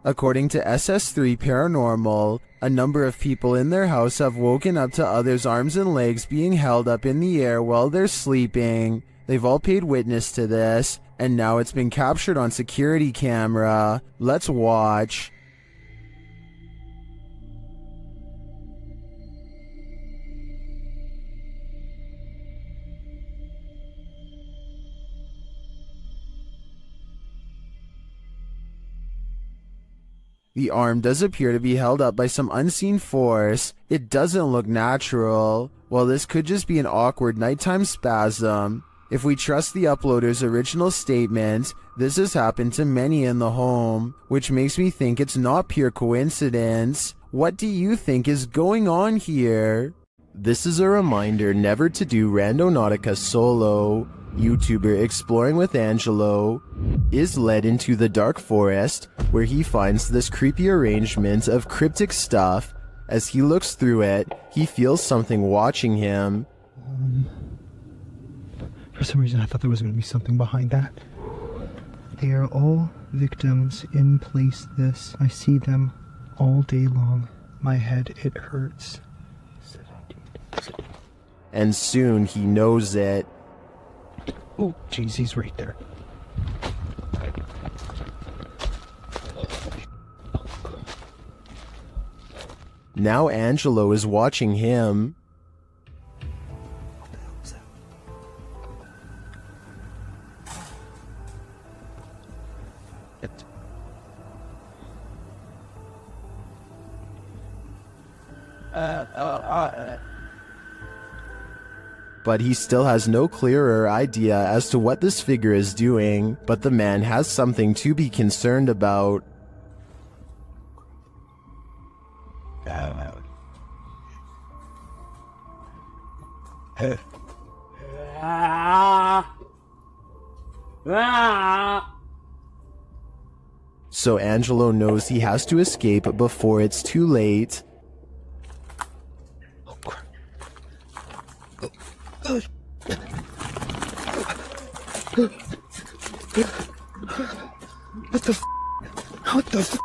According to SS3 Paranormal, a number of people in their house have woken up to others' arms and legs being held up in the air while they're sleeping. They've all paid witness to this, and now it's been captured on security camera. Let's watch. The arm does appear to be held up by some unseen force. It doesn't look natural. Well, this could just be an awkward nighttime spasm. If we trust the uploader's original statement, this has happened to many in the home, which makes me think it's not pure coincidence. What do you think is going on here? This is a reminder never to do Randonautica solo. YouTuber Exploring with Angelo is led into the dark forest where he finds this creepy arrangement of cryptic stuff. As he looks through it, he feels something watching him. For some reason I thought there was going to be something behind that. They are all victims in place this. I see them all day long. My head, it hurts. And soon he knows it. Oh, jeez, he's right there. Now Angelo is watching him. What the hell was that? But he still has no clearer idea as to what this figure is doing, but the man has something to be concerned about. So Angelo knows he has to escape before it's too late. Oh, crap. What the f? What the f?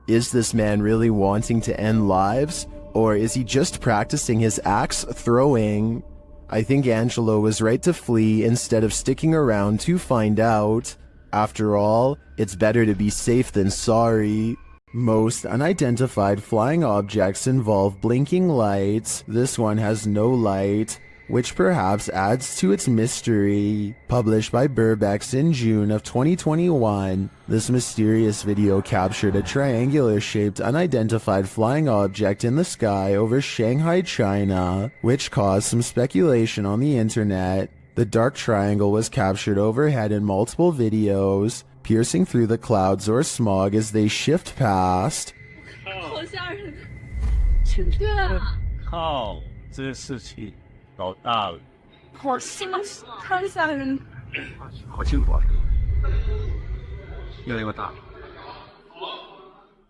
Is this man really wanting to end lives? Or is he just practicing his axe throwing? I think Angelo was right to flee instead of sticking around to find out. After all, it's better to be safe than sorry. Most unidentified flying objects involve blinking lights. This one has no light, which perhaps adds to its mystery. Published by Burbex in June of 2021, this mysterious video captured a triangular-shaped unidentified flying object in the sky over Shanghai, China, which caused some speculation on the internet. The dark triangle was captured overhead in multiple videos, piercing through the clouds or smog as they shift past.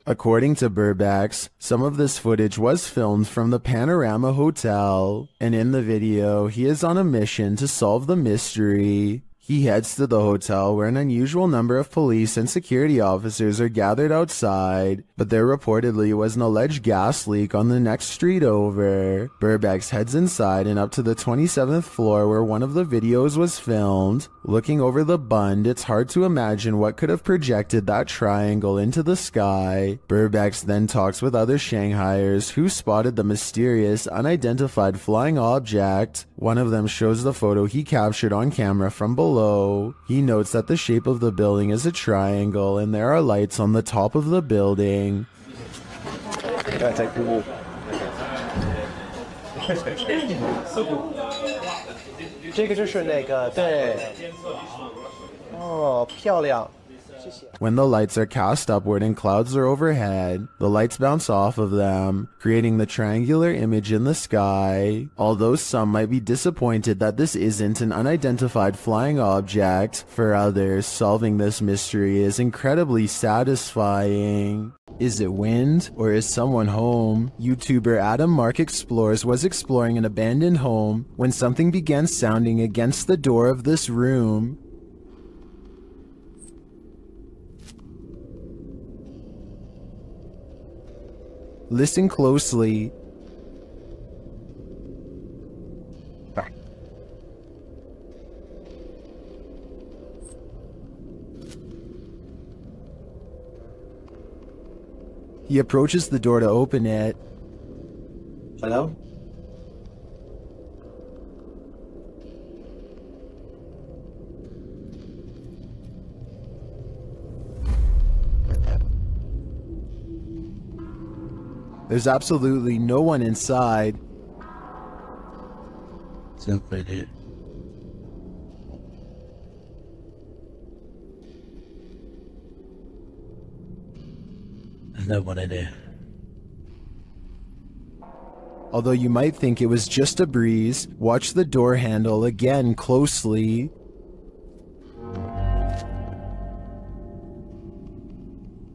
According to Burbex, some of this footage was filmed from the Panorama Hotel, and in the video, he is on a mission to solve the mystery. He heads to the hotel where an unusual number of police and security officers are gathered outside, but there reportedly was an alleged gas leak on the next street over. Burbex heads inside and up to the 27th floor where one of the videos was filmed. Looking over the bund, it's hard to imagine what could have projected that triangle into the sky. Burbex then talks with other Shanghaiers who spotted the mysterious, unidentified flying object. One of them shows the photo he captured on camera from below. He notes that the shape of the building is a triangle and there are lights on the top of the building. When the lights are cast upward and clouds are overhead, the lights bounce off of them, creating the triangular image in the sky. Although some might be disappointed that this isn't an unidentified flying object, for others, solving this mystery is incredibly satisfying. Is it wind, or is someone home? YouTuber Adam Mark Explores was exploring an abandoned home when something began sounding against the door of this room. Listen closely. He approaches the door to open it. Hello? There's absolutely no one inside. Simply did. There's nobody there. Although you might think it was just a breeze, watch the door handle again closely.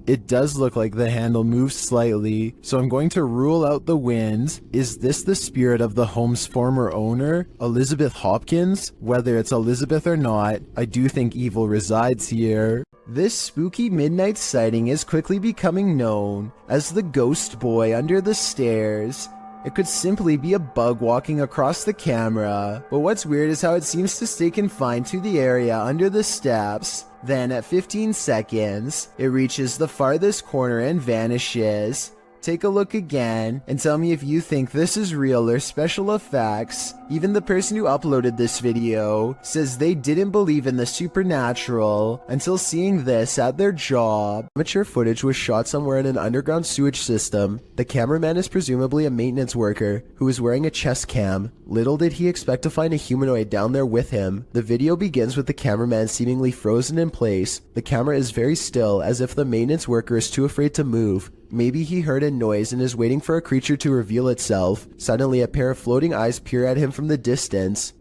It does look like the handle moves slightly, so I'm going to rule out the wind. Is this the spirit of the home's former owner, Elizabeth Hopkins? Whether it's Elizabeth or not, I do think evil resides here. This spooky midnight sighting is quickly becoming known as the ghost boy under the stairs. It could simply be a bug walking across the camera, but what's weird is how it seems to stay confined to the area under the steps. Then at 15 seconds, it reaches the farthest corner and vanishes. Take a look again and tell me if you think this is real or special effects. Even the person who uploaded this video says they didn't believe in the supernatural until seeing this at their job. Amateur footage was shot somewhere in an underground sewage system. The cameraman is presumably a maintenance worker who is wearing a chest cam. Little did he expect to find a humanoid down there with him. The video begins with the cameraman seemingly frozen in place. The camera is very still, as if the maintenance worker is too afraid to move. Maybe he heard a noise and is waiting for a creature to reveal itself. Suddenly, a pair of floating eyes peer at him from the distance.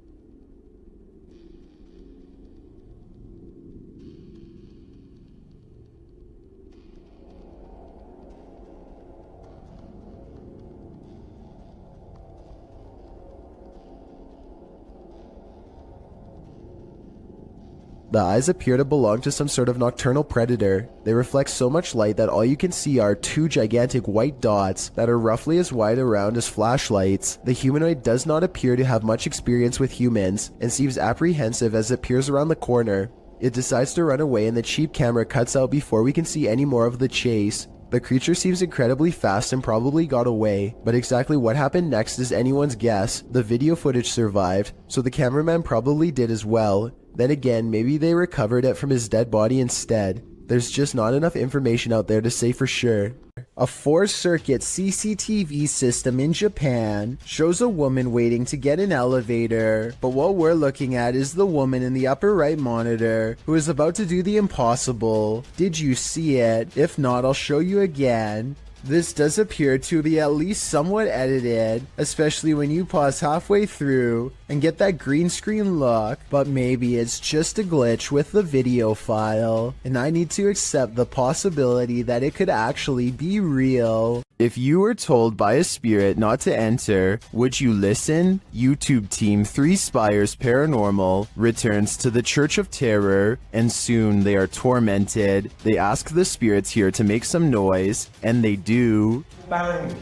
The eyes appear to belong to some sort of nocturnal predator. They reflect so much light that all you can see are two gigantic white dots that are roughly as wide around as flashlights. The humanoid does not appear to have much experience with humans and seems apprehensive as it peers around the corner. It decides to run away and the cheap camera cuts out before we can see any more of the chase. The creature seems incredibly fast and probably got away, but exactly what happened next is anyone's guess. The video footage survived, so the cameraman probably did as well. Then again, maybe they recovered it from his dead body instead. There's just not enough information out there to say for sure. A 4-circuit CCTV system in Japan shows a woman waiting to get an elevator, but what we're looking at is the woman in the upper right monitor who is about to do the impossible. Did you see it? If not, I'll show you again. This does appear to be at least somewhat edited, especially when you pause halfway through and get that green screen look, but maybe it's just a glitch with the video file, and I need to accept the possibility that it could actually be real. If you were told by a spirit not to enter, would you listen? YouTube team 3 Spires Paranormal returns to the Church of Terror, and soon they are tormented. They ask the spirits here to make some noise, and they do. Bang!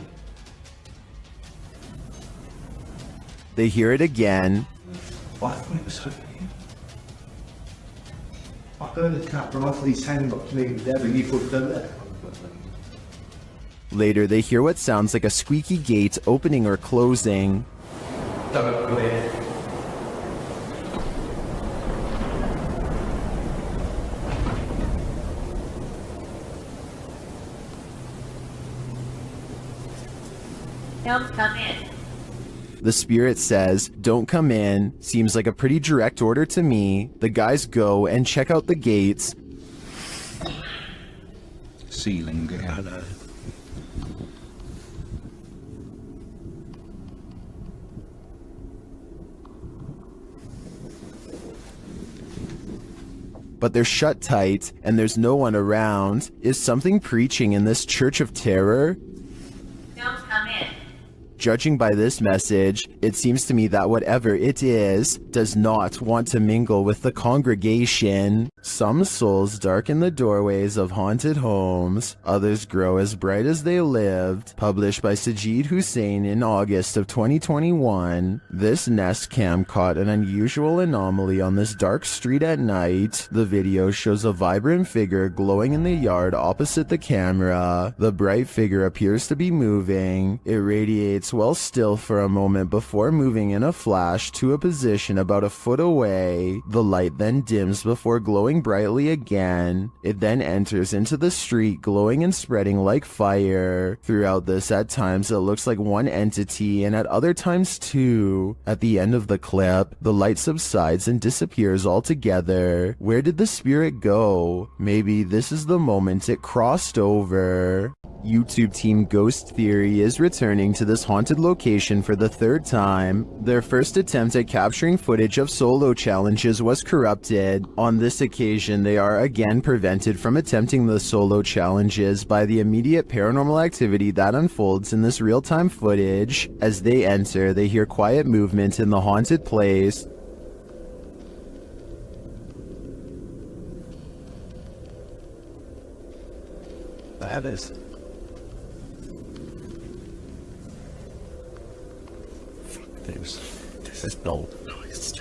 They hear it again. I thought it was over here. I heard the tap, and I thought his hand got clean there, and you put them there. Later, they hear what sounds like a squeaky gate opening or closing. Don't go here. Don't come in. The spirit says, "Don't come in." Seems like a pretty direct order to me. The guys go and check out the gates. Ceiling again. But they're shut tight, and there's no one around. Is something preaching in this Church of Terror? Don't come in. Judging by this message, it seems to me that whatever it is, does not want to mingle with the congregation. Some souls darken the doorways of haunted homes, others grow as bright as they lived. Published by Sajid Hussein in August of 2021, this Nest Cam caught an unusual anomaly on this dark street at night. The video shows a vibrant figure glowing in the yard opposite the camera. The bright figure appears to be moving. It radiates well still for a moment before moving in a flash to a position about a foot away. The light then dims before glowing brightly again. It then enters into the street, glowing and spreading like fire. Throughout this, at times it looks like one entity, and at other times two. At the end of the clip, the light subsides and disappears altogether. Where did the spirit go? Maybe this is the moment it crossed over. YouTube team Ghost Theory is returning to this haunted location for the third time. Their first attempt at capturing footage of solo challenges was corrupted. On this occasion, they are again prevented from attempting the solo challenges by the immediate paranormal activity that unfolds in this real-time footage. As they enter, they hear quiet movement in the haunted place. That is. This is no noise.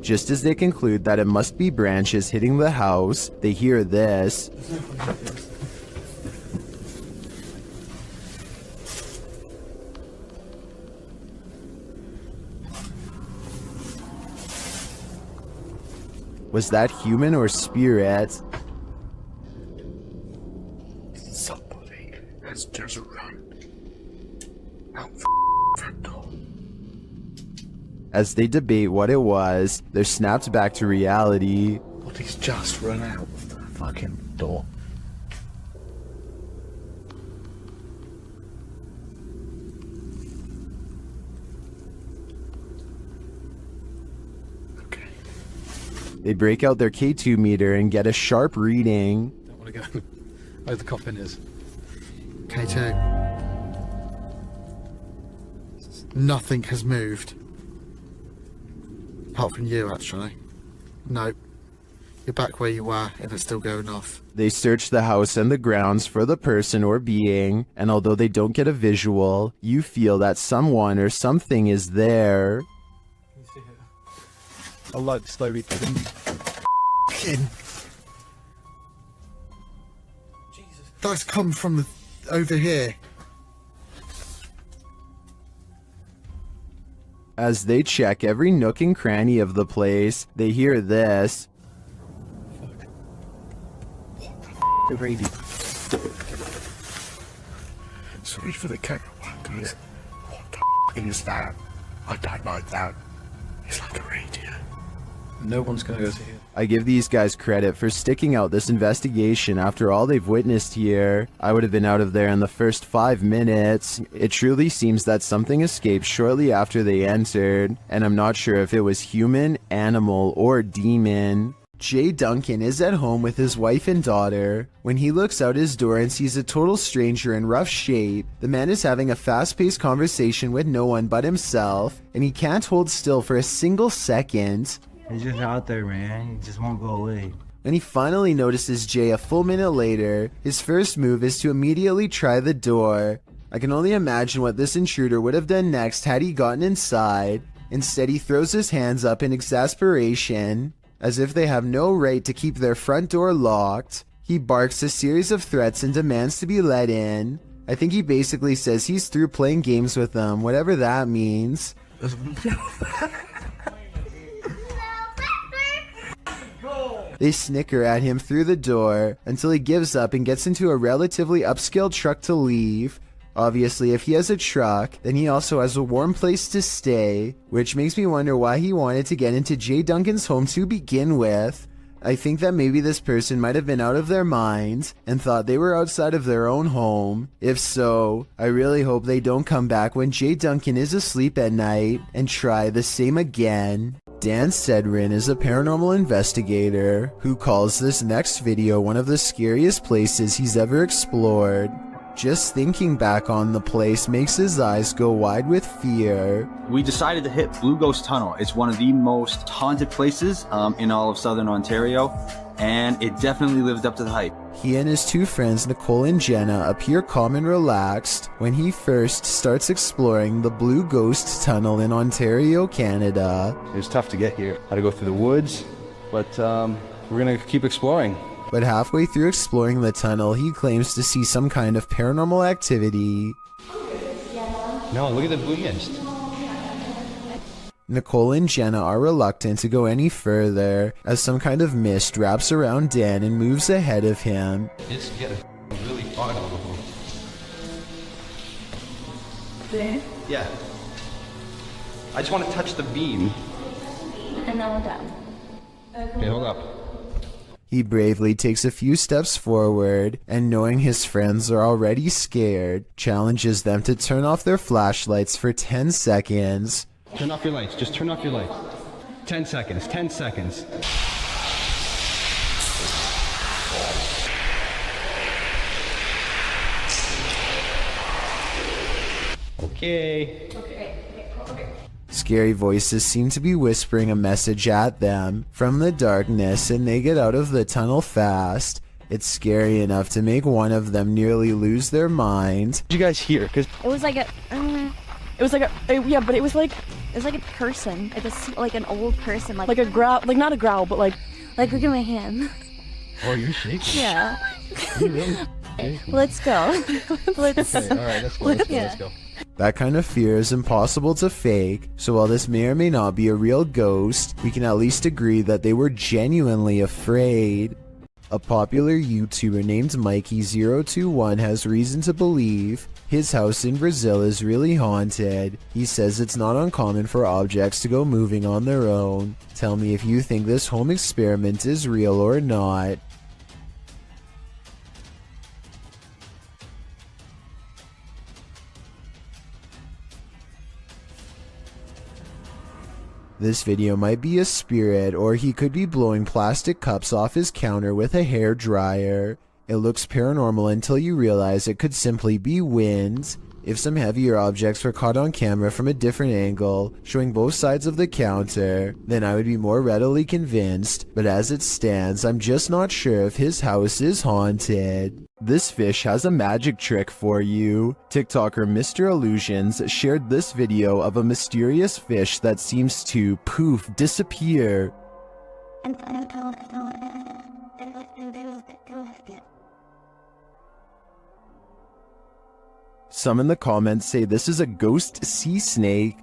Just as they conclude that it must be branches hitting the house, they hear this. Was that human or spirit? Somebody has just run out front door. As they debate what it was, they're snapped back to reality. But he's just run out of the fucking door. Okay. They break out their K2 meter and get a sharp reading. Don't want to go where the coffin is. K2. Nothing has moved. Apart from you, actually. Nope. You're back where you were, and it's still going off. They search the house and the grounds for the person or being, and although they don't get a visual, you feel that someone or something is there. I'll like slowly. Fucking. Jesus. That's come from over here. As they check every nook and cranny of the place, they hear this. The radio. Sorry for the camera one, guys. What the is that? I don't like that. It's like a radio. No one's gonna go to here. I give these guys credit for sticking out this investigation after all they've witnessed here. I would have been out of there in the first 5 minutes. It truly seems that something escaped shortly after they entered, and I'm not sure if it was human, animal, or demon. Jay Duncan is at home with his wife and daughter. When he looks out his door and sees a total stranger in rough shape, the man is having a fast-paced conversation with no one but himself, and he can't hold still for a single second. He's just out there, man. He just won't go away. When he finally notices Jay a full minute later, his first move is to immediately try the door. I can only imagine what this intruder would have done next had he gotten inside. Instead, he throws his hands up in exasperation, as if they have no right to keep their front door locked. He barks a series of threats and demands to be let in. I think he basically says he's through playing games with them, whatever that means. They snicker at him through the door until he gives up and gets into a relatively upscale truck to leave. Obviously, if he has a truck, then he also has a warm place to stay, which makes me wonder why he wanted to get into Jay Duncan's home to begin with. I think that maybe this person might have been out of their minds and thought they were outside of their own home. If so, I really hope they don't come back when Jay Duncan is asleep at night and try the same again. Dan Sedrin is a paranormal investigator who calls this next video one of the scariest places he's ever explored. Just thinking back on the place makes his eyes go wide with fear. We decided to hit Blue Ghost Tunnel. It's one of the most haunted places in all of Southern Ontario, and it definitely lived up to the hype. He and his two friends Nicole and Jenna appear calm and relaxed when he first starts exploring the Blue Ghost Tunnel in Ontario, Canada. It was tough to get here. Had to go through the woods, but we're gonna keep exploring. But halfway through exploring the tunnel, he claims to see some kind of paranormal activity. No, look at the blue mist. Nicole and Jenna are reluctant to go any further as some kind of mist wraps around Dan and moves ahead of him. It's getting really far out of the hole. There? Yeah. I just want to touch the beam. And then we're done. Okay, hold up. He bravely takes a few steps forward and, knowing his friends are already scared, challenges them to turn off their flashlights for 10 seconds. Turn off your lights. Just turn off your lights. 10 seconds. 10 seconds. Okay. Scary voices seem to be whispering a message at them from the darkness, and they get out of the tunnel fast. It's scary enough to make one of them nearly lose their mind. What did you guys hear? Cause it was like a, yeah, but it was like a person, like an old person, like a growl, like not a growl, but like look at my hand. Oh, you're shaking. Yeah. You're really shaking. Let's go. Let's. Okay, all right, let's go. That kind of fear is impossible to fake, so while this may or may not be a real ghost, we can at least agree that they were genuinely afraid. A popular YouTuber named Mikey021 has reason to believe his house in Brazil is really haunted. He says it's not uncommon for objects to go moving on their own. Tell me if you think this home experiment is real or not. This video might be a spirit, or he could be blowing plastic cups off his counter with a hair dryer. It looks paranormal until you realize it could simply be wind. If some heavier objects were caught on camera from a different angle, showing both sides of the counter, then I would be more readily convinced, but as it stands, I'm just not sure if his house is haunted. This fish has a magic trick for you. TikToker Mr. Illusions shared this video of a mysterious fish that seems to poof disappear. Some in the comments say this is a ghost sea snake.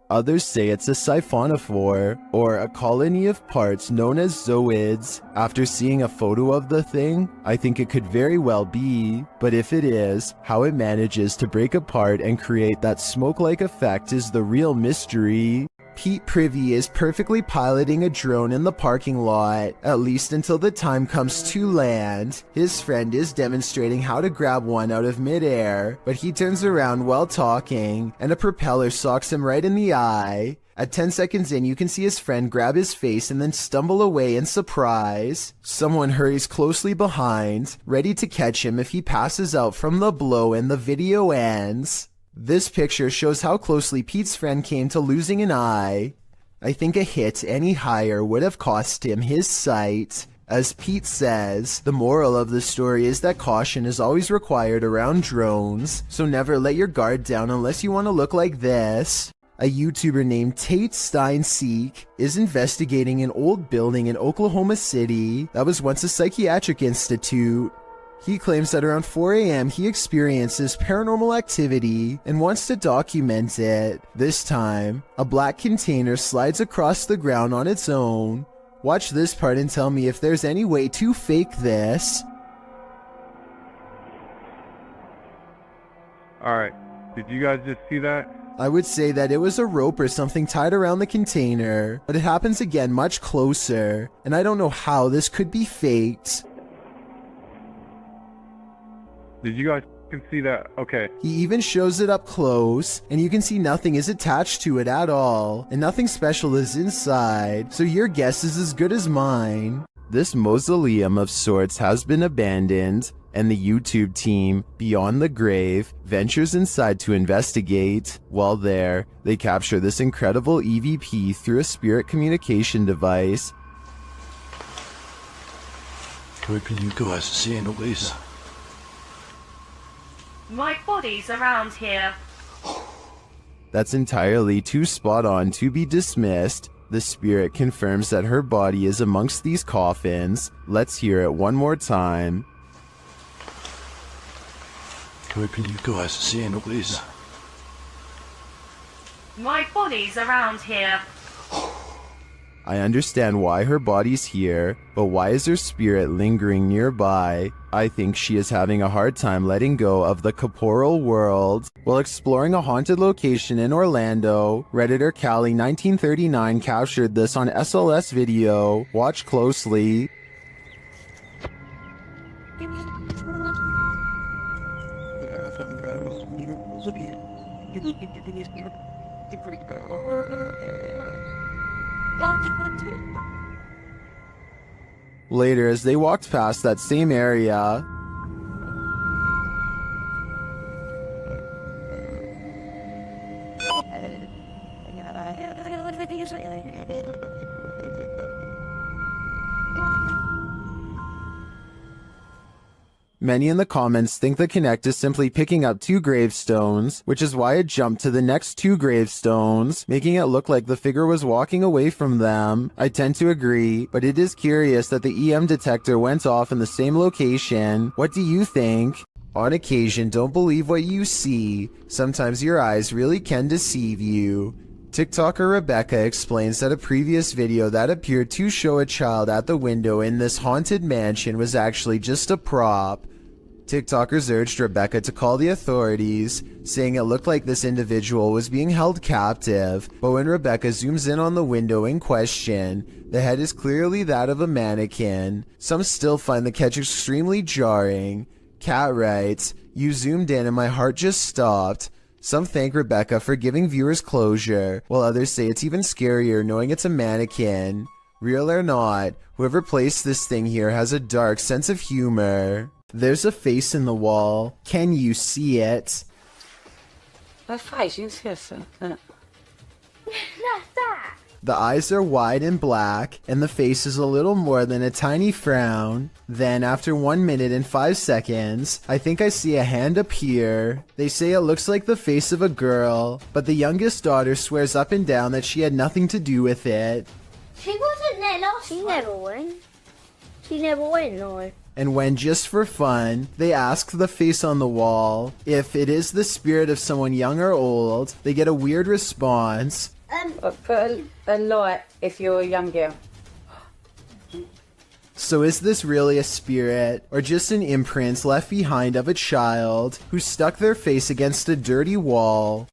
Others say it's a siphonophore, or a colony of parts known as zooids. After seeing a photo of the thing, I think it could very well be, but if it is, how it manages to break apart and create that smoke-like effect is the real mystery. Pete Privy is perfectly piloting a drone in the parking lot, at least until the time comes to land. His friend is demonstrating how to grab one out of midair, but he turns around while talking, and a propeller socks him right in the eye. At 10 seconds in, you can see his friend grab his face and then stumble away in surprise. Someone hurries closely behind, ready to catch him if he passes out from the blow, and the video ends. This picture shows how closely Pete's friend came to losing an eye. I think a hit any higher would have cost him his sight. As Pete says, the moral of the story is that caution is always required around drones, so never let your guard down unless you want to look like this. A YouTuber named Tate Steinseek is investigating an old building in Oklahoma City that was once a psychiatric institute. He claims that around 4 a.m. he experiences paranormal activity and wants to document it. This time, a black container slides across the ground on its own. Watch this part and tell me if there's any way to fake this. Alright, did you guys just see that? I would say that it was a rope or something tied around the container, but it happens again much closer, and I don't know how this could be faked. Did you guys can see that. Okay. He even shows it up close, and you can see nothing is attached to it at all, and nothing special is inside, so your guess is as good as mine. This mausoleum of sorts has been abandoned, and the YouTube team, Beyond the Grave, ventures inside to investigate. While there, they capture this incredible EVP through a spirit communication device. Where can you guys see all this? My body's around here. That's entirely too spot on to be dismissed. The spirit confirms that her body is amongst these coffins. Let's hear it one more time. Where can you guys see all this? My body's around here. I understand why her body's here, but why is her spirit lingering nearby? I think she is having a hard time letting go of the corporeal world. While exploring a haunted location in Orlando, Redditor Callie1939 captured this on SLS video. Watch closely. Later, as they walked past that same area, many in the comments think the Connect is simply picking up 2 gravestones, which is why it jumped to the next 2 gravestones, making it look like the figure was walking away from them. I tend to agree, but it is curious that the EM detector went off in the same location. What do you think? On occasion, don't believe what you see. Sometimes your eyes really can deceive you. TikToker Rebecca explains that a previous video that appeared to show a child at the window in this haunted mansion was actually just a prop. TikTokers urged Rebecca to call the authorities, saying it looked like this individual was being held captive, but when Rebecca zooms in on the window in question, the head is clearly that of a mannequin. Some still find the catch extremely jarring. Kat writes, "You zoomed in and my heart just stopped." Some thank Rebecca for giving viewers closure, while others say it's even scarier knowing it's a mannequin. Real or not, whoever placed this thing here has a dark sense of humor. There's a face in the wall. Can you see it? Her face, you can see her face. That's that. The eyes are wide and black, and the face is a little more than a tiny frown. Then, after 1 minute and 5 seconds, I think I see a hand appear. They say it looks like the face of a girl, but the youngest daughter swears up and down that she had nothing to do with it. She wasn't there last She never went. She never went, no. And when, just for fun, they ask the face on the wall if it is the spirit of someone young or old, they get a weird response. Put a light if you're a young girl. So is this really a spirit, or just an imprint left behind of a child who stuck their face against a dirty wall?